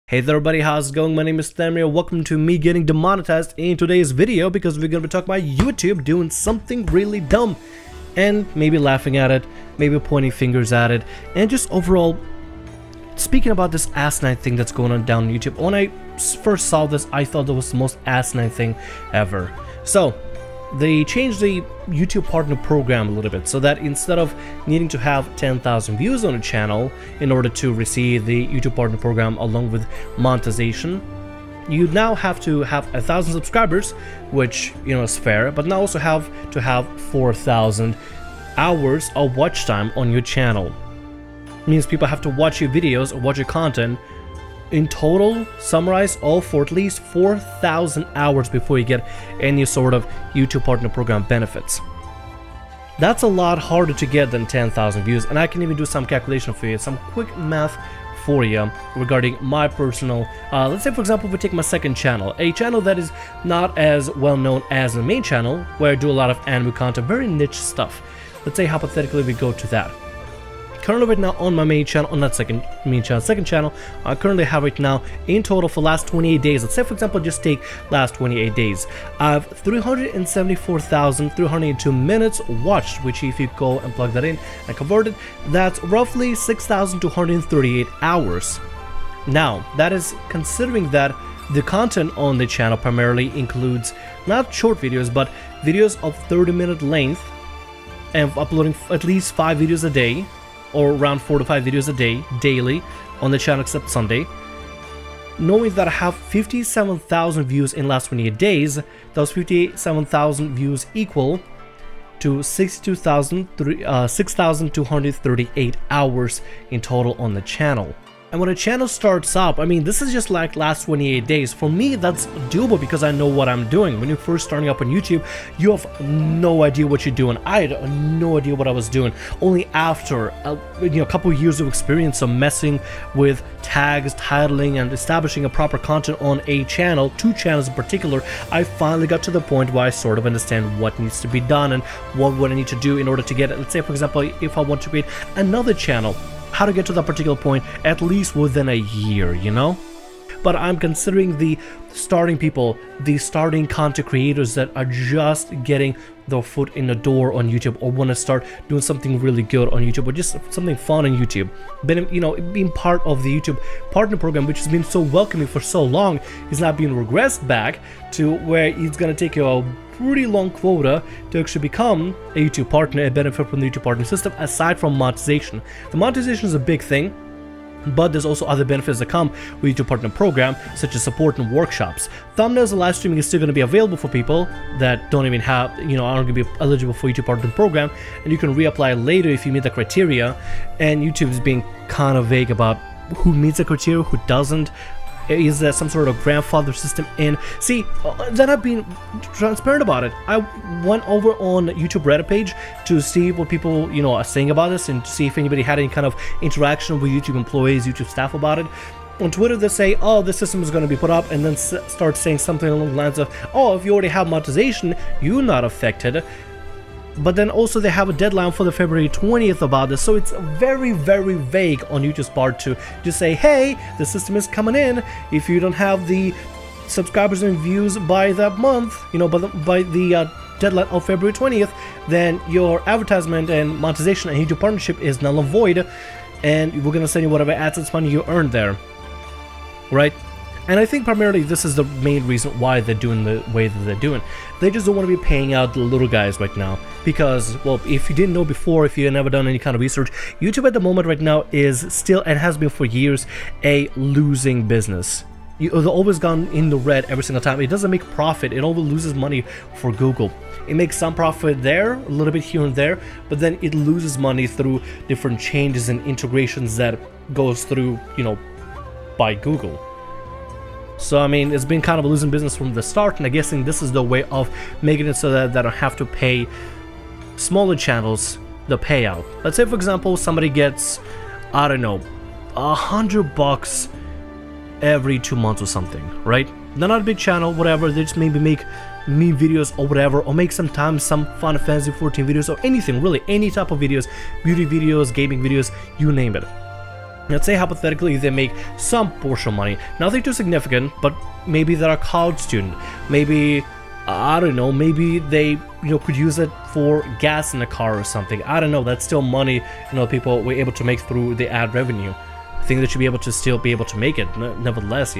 Hey there everybody, how's it going? My name is Tham here. Welcome to me getting demonetized in today's video because we're going to be talking about YouTube doing something really dumb and maybe laughing at it, maybe pointing fingers at it, and just overall speaking about this asinine thing that's going on down on YouTube. When I first saw this, I thought that was the most asinine thing ever. So they changed the YouTube partner program a little bit so that instead of needing to have 10,000 views on a channel in order to receive the YouTube partner program along with monetization, you now have to have 1,000 subscribers, which is fair, but now also have to have 4,000 hours of watch time on your channel. It means people have to watch your videos or watch your content in total, summarize all for at least 4,000 hours before you get any sort of YouTube partner program benefits. That's a lot harder to get than 10,000 views, and I can even do some calculation for you, some quick math for you regarding my personal, let's say for example, if we take my second channel, a channel that is not as well known as the main channel, where I do a lot of anime content, very niche stuff. Let's say hypothetically we go to that. Currently right now on my main channel, on that second channel, I currently have right now in total for last 28 days. Let's say for example, just take last 28 days. I have 374,302 minutes watched, which if you go and plug that in and convert it, that's roughly 6,238 hours. Now, that is considering that the content on the channel primarily includes not short videos, but videos of 30-minute length and uploading at least 5 videos a day, or around 4 to 5 videos a day, daily, on the channel except Sunday. Knowing that I have 57,000 views in last 28 days, those 57,000 views equal to 6,238 hours in total on the channel. And when a channel starts up, I mean, this is just like last 28 days. For me, that's doable because I know what I'm doing. When you're first starting up on YouTube, you have no idea what you're doing. I had no idea what I was doing. Only after a couple of years of experience of messing with tags, titling, and establishing a proper content on a channel, 2 channels in particular, I finally got to the point where I sort of understand what needs to be done and what I need to do in order to get it. Let's say, for example, if I want to create another channel, how to get to that particular point at least within a year, But I'm considering the starting people, the starting content creators that are just getting their foot in the door on YouTube, or want to start doing something really good on YouTube, or just something fun on YouTube. Being part of the YouTube partner program, which has been so welcoming for so long, is now being regressed back to where it's going to take you a pretty long quota to actually become a YouTube partner and benefit from the YouTube partner system, aside from monetization. The monetization is a big thing, but there's also other benefits that come with YouTube partner program, such as support and workshops. Thumbnails and live streaming is still going to be available for people that don't even have, aren't going to be eligible for YouTube partner program, and you can reapply later if you meet the criteria. And YouTube is being kind of vague about who meets the criteria, who doesn't. Is there some sort of grandfather system in? See, then I've been transparent about it. I went over on YouTube Reddit page to see what people, are saying about this, and to see if anybody had any kind of interaction with YouTube employees, YouTube staff about it. On Twitter, they say, oh, this system is going to be put up, and then start saying something along the lines of, oh, if you already have monetization, you're not affected. But then also they have a deadline for the February 20th about this, so it's very, very vague on YouTube's part to just say, hey, the system is coming in. If you don't have the subscribers and views by that month, by the deadline of February 20th, then your advertisement and monetization and YouTube partnership is null and void, and we're going to send you whatever AdSense money you earned there, right? And I think primarily this is the main reason why they're doing the way that they're doing. They just don't want to be paying out the little guys right now because, well, if you didn't know before, if you've never done any kind of research, YouTube at the moment right now is still, and has been for years, a losing business. They've always gone in the red every single time. It doesn't make profit. It always loses money for Google. It makes some profit there, a little bit here and there, but then it loses money through different changes and integrations that goes through, by Google. So, I mean, it's been kind of a losing business from the start, and I'm guessing this is the way of making it so that they don't have to pay smaller channels the payout. Let's say, for example, somebody gets, I don't know, $100 every 2 months or something, right? They're not a big channel, whatever, they just maybe make meme videos or whatever, or make sometimes some Final Fantasy 14 videos, or anything, really, any type of videos, beauty videos, gaming videos, you name it. Let's say hypothetically they make some portion of money, nothing too significant, but maybe they're a college student, maybe, I don't know, maybe they, could use it for gas in a car or something. I don't know, that's still money, people were able to make through the ad revenue. I think they should be able to still be able to make it, nevertheless,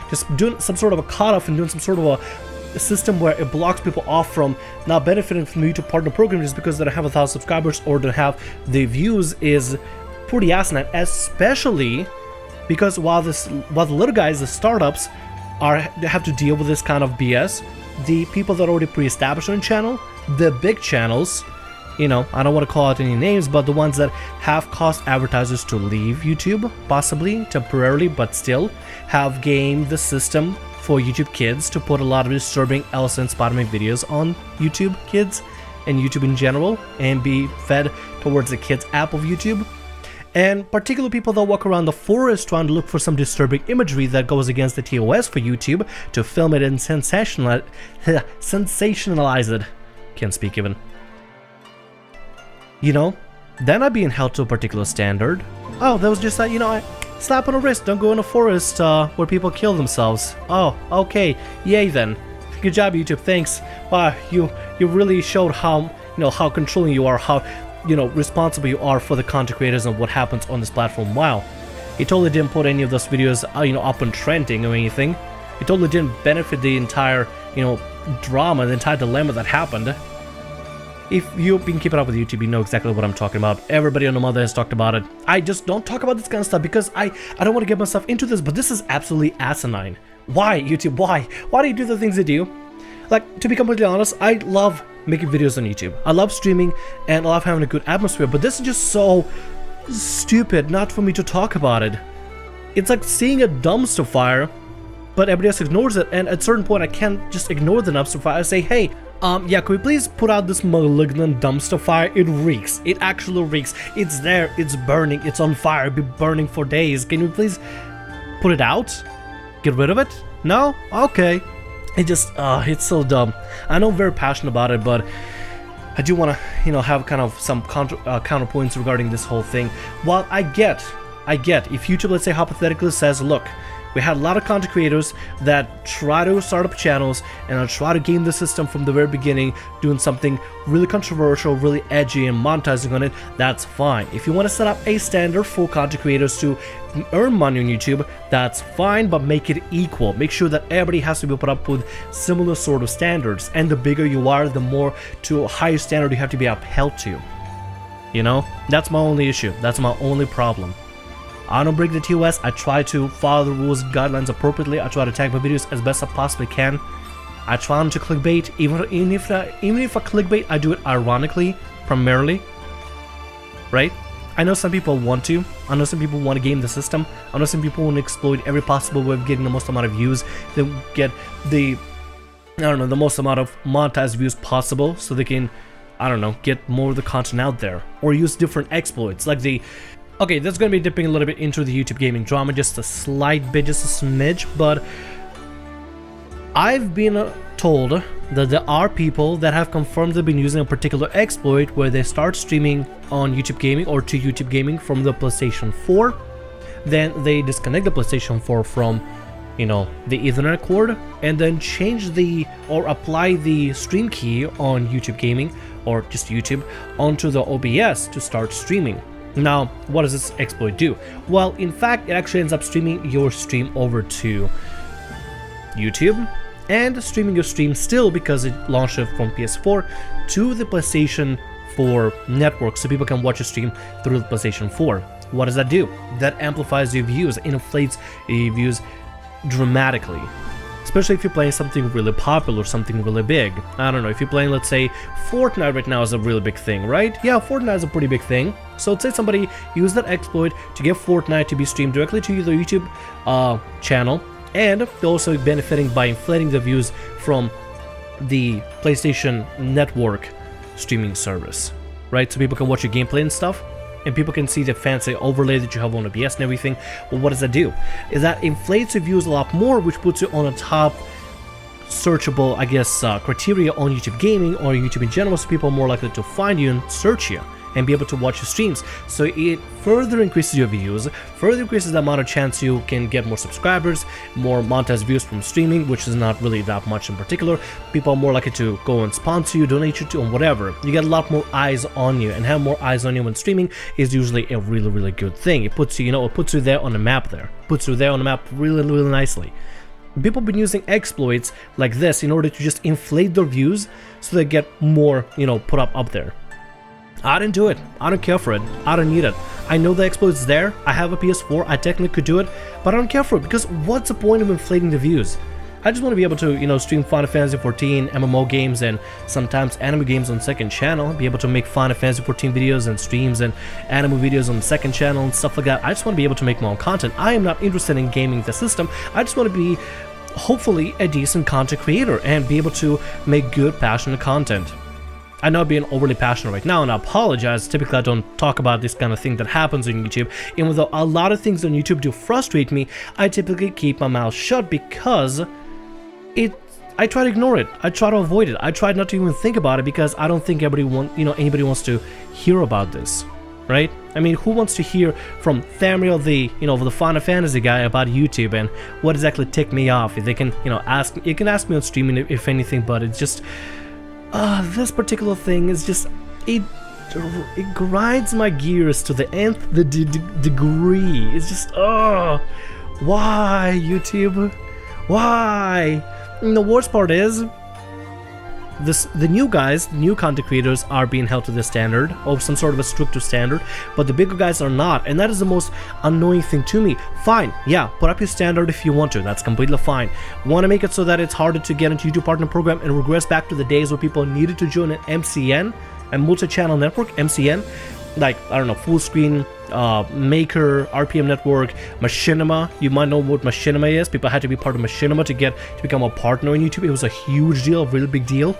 just doing some sort of a cutoff and doing some sort of a system where it blocks people off from not benefiting from the YouTube partner program just because they don't have 1,000 subscribers or don't have the views is pretty asinine, especially because while the little guys, the startups, have to deal with this kind of BS, the people that are already pre-established on the channel, the big channels, I don't want to call out any names, but the ones that have caused advertisers to leave YouTube, possibly temporarily, but still have gamed the system for YouTube Kids to put a lot of disturbing LSN-spotting videos on YouTube Kids and YouTube in general, and be fed towards the kids app of YouTube. And particular people that walk around the forest trying to look for some disturbing imagery that goes against the TOS for YouTube to film it and sensationalize it. Can't speak even. They're not being held to a particular standard. Oh, that was just that, slap on the wrist, don't go in a forest where people kill themselves. Oh, okay, yay then. Good job, YouTube, thanks. Wow, you really showed how, how controlling you are, how responsible you are for the content creators and what happens on this platform. Wow, he totally didn't put any of those videos, up on trending or anything. He totally didn't benefit the entire, drama, the entire dilemma that happened. If you've been keeping up with YouTube, you know exactly what I'm talking about. Everybody on the mother has talked about it. I just don't talk about this kind of stuff because I don't want to get myself into this, but this is absolutely asinine. Why, YouTube? Why? Why do you do the things you do? Like, to be completely honest, I love making videos on YouTube. I love streaming and I love having a good atmosphere, but this is just so stupid not for me to talk about it. It's like seeing a dumpster fire, but everybody else ignores it, and at a certain point I can't just ignore the dumpster fire. I say, hey, yeah, could we please put out this malignant dumpster fire? It reeks. It actually reeks. It's there. It's burning. It's on fire. It'll be burning for days. Can you please put it out? Get rid of it? No? Okay. It just, it's so dumb. I know I'm very passionate about it, but I do want to, have kind of some counterpoints regarding this whole thing. While I get, if YouTube, let's say, hypothetically says, look, we had a lot of content creators that try to start up channels and try to game the system from the very beginning, doing something really controversial, really edgy, and monetizing on it. That's fine. If you want to set up a standard for content creators to earn money on YouTube, that's fine, but make it equal. Make sure that everybody has to be put up with similar sort of standards, and the bigger you are, the more to a higher standard you have to be upheld to. That's my only issue. That's my only problem. I don't break the TOS, I try to follow the rules and guidelines appropriately, I try to tag my videos as best I possibly can. I try not to clickbait, even if I clickbait, I do it ironically, primarily. Right? I know some people want to, I know some people want to game the system, I know some people want to exploit every possible way of getting the most amount of views, they get the, the most amount of monetized views possible, so they can, get more of the content out there. Or use different exploits, like the... Okay, that's going to be dipping a little bit into the YouTube gaming drama, just a slight bit, just a smidge, but I've been told that there are people that have confirmed they've been using a particular exploit where they start streaming on YouTube gaming or to YouTube gaming from the PlayStation 4, then they disconnect the PlayStation 4 from, the Ethernet cord, and then change or apply the stream key on YouTube gaming, or just YouTube, onto the OBS to start streaming. Now, what does this exploit do? Well, in fact, it actually ends up streaming your stream over to YouTube, and streaming your stream still, because it launched it from PS4, to the PlayStation 4 network, so people can watch your stream through the PlayStation 4. What does that do? That amplifies your views, inflates your views dramatically. Especially if you're playing something really popular, something really big. I don't know, if you're playing, let's say, Fortnite right now is a really big thing, right? Yeah, Fortnite is a pretty big thing. So let's say somebody used that exploit to get Fortnite to be streamed directly to the YouTube channel, and they're also benefiting by inflating the views from the PlayStation Network streaming service, right? So people can watch your gameplay and stuff, and people can see the fancy overlay that you have on OBS and everything. Well, what does that do? Is that inflates your views a lot more, which puts you on a top searchable, I guess, criteria on YouTube gaming or YouTube in general, so people are more likely to find you and search you. and be able to watch your streams. So it further increases your views, further increases the amount of chance you can get more subscribers, more monetized views from streaming, which is not really that much in particular. People are more likely to go and sponsor you, donate you to, and whatever. You get a lot more eyes on you, and have more eyes on you when streaming is usually a really, really good thing. It puts you, you know, it puts you there on the map there. Puts you there on the map really, really nicely. People have been using exploits like this in order to just inflate their views so they get more, you know, put up there. I didn't do it. I don't care for it. I don't need it. I know the exploit's there. I have a PS4. I technically could do it, but I don't care for it because what's the point of inflating the views? I just want to be able to, you know, stream Final Fantasy 14, MMO games, and sometimes anime games on second channel. Be able to make Final Fantasy 14 videos and streams and anime videos on the second channel and stuff like that. I just want to be able to make my own content. I am not interested in gaming the system. I just want to be, hopefully, a decent content creator and be able to make good, passionate content. I know I'm being overly passionate right now, and I apologize. Typically, I don't talk about this kind of thing that happens on YouTube. Even though a lot of things on YouTube do frustrate me, I typically keep my mouth shut because I try to ignore it. I try to avoid it. I try not to even think about it because I don't think anybody wants to hear about this, right? I mean, who wants to hear from Thuriel, the Final Fantasy guy, about YouTube and what exactly ticked me off? They can, you can ask me on streaming if anything, but it's just, this particular thing is just, it grinds my gears to the nth degree. It's just, why, YouTube? Why? And the worst part is, the new guys, the new content creators are being held to this standard, or some sort of a stricter standard, but the bigger guys are not, and that is the most annoying thing to me. Fine, yeah, put up your standard if you want to, that's completely fine. Want to make it so that it's harder to get into YouTube Partner Program and regress back to the days where people needed to join an MCN, a multi-channel network, MCN, like, I don't know, full screen, Maker, RPM Network, Machinima. You might know what Machinima is. People had to be part of Machinima to become a partner on YouTube. It was a huge deal, a really big deal.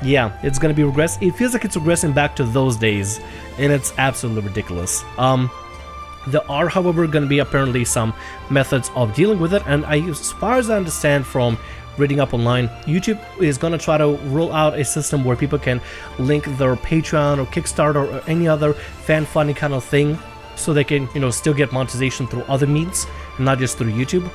Yeah, it's gonna be regress. It feels like it's regressing back to those days, and it's absolutely ridiculous. There are, however, gonna be apparently some methods of dealing with it, and as far as I understand from reading up online, YouTube is gonna try to roll out a system where people can link their Patreon or Kickstarter or any other fan funding kind of thing, so they can, still get monetization through other means, not just through YouTube,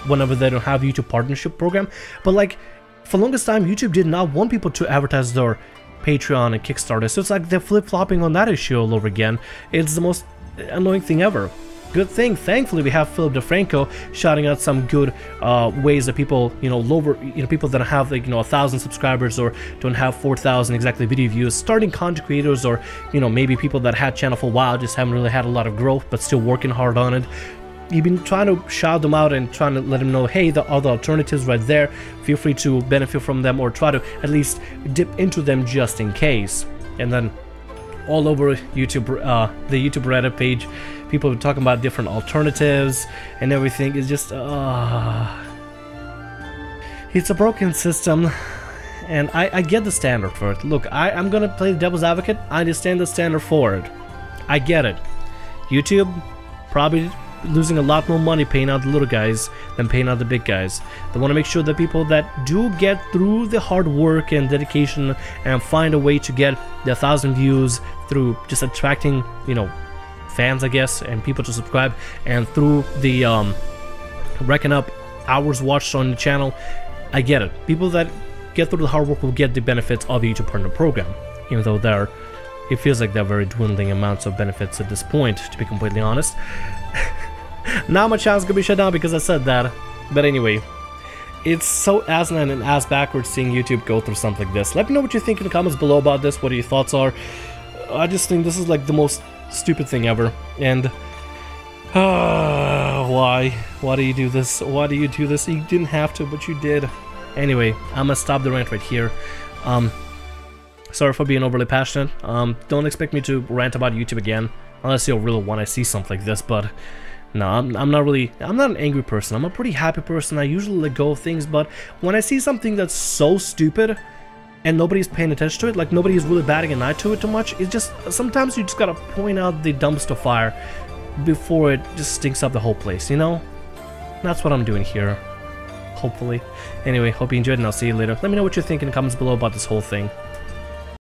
whenever they don't have YouTube partnership program. But like, for the longest time, YouTube did not want people to advertise their Patreon and Kickstarter, so it's like they're flip-flopping on that issue all over again. It's the most annoying thing ever. Good thing, thankfully, we have Philip DeFranco shouting out some good ways that people, people that have like 1,000 subscribers or don't have 4,000 exactly video views, starting content creators, or maybe people that had channel for a while just haven't really had a lot of growth but still working hard on it. You've been trying to shout them out and trying to let them know, hey, the other alternatives right there, feel free to benefit from them or try to at least dip into them just in case. And then all over YouTube, the YouTube Reddit page, people are talking about different alternatives and everything. Is just, it's a broken system, and I get the standard for it. Look, I'm gonna play the devil's advocate. I understand the standard for it. I get it. YouTube probably losing a lot more money paying out the little guys than paying out the big guys. They want to make sure that people that do get through the hard work and dedication and find a way to get the 1,000 views through just attracting, fans, I guess, and people to subscribe, and through the racking up hours watched on the channel. I get it. People that get through the hard work will get the benefits of the YouTube Partner Program, even though it feels like they're very dwindling amounts of benefits at this point, to be completely honest. Now my channel's gonna be shut down because I said that. But anyway, it's so asinine and ass backwards seeing YouTube go through something like this. Let me know what you think in the comments below about this, what your thoughts are. I just think this is like the most stupid thing ever. And why? Why do you do this? Why do you do this? You didn't have to, but you did. Anyway, I'm gonna stop the rant right here. Sorry for being overly passionate. Don't expect me to rant about YouTube again, unless you really want to see something like this. But no, I'm not an angry person. I'm a pretty happy person. I usually let go of things, but when I see something that's so stupid and nobody's paying attention to it, like nobody's really batting an eye to it too much, it's just, sometimes you just gotta point out the dumpster fire before it just stinks up the whole place, That's what I'm doing here, hopefully. Anyway, hope you enjoyed, and I'll see you later. Let me know what you think in the comments below about this whole thing.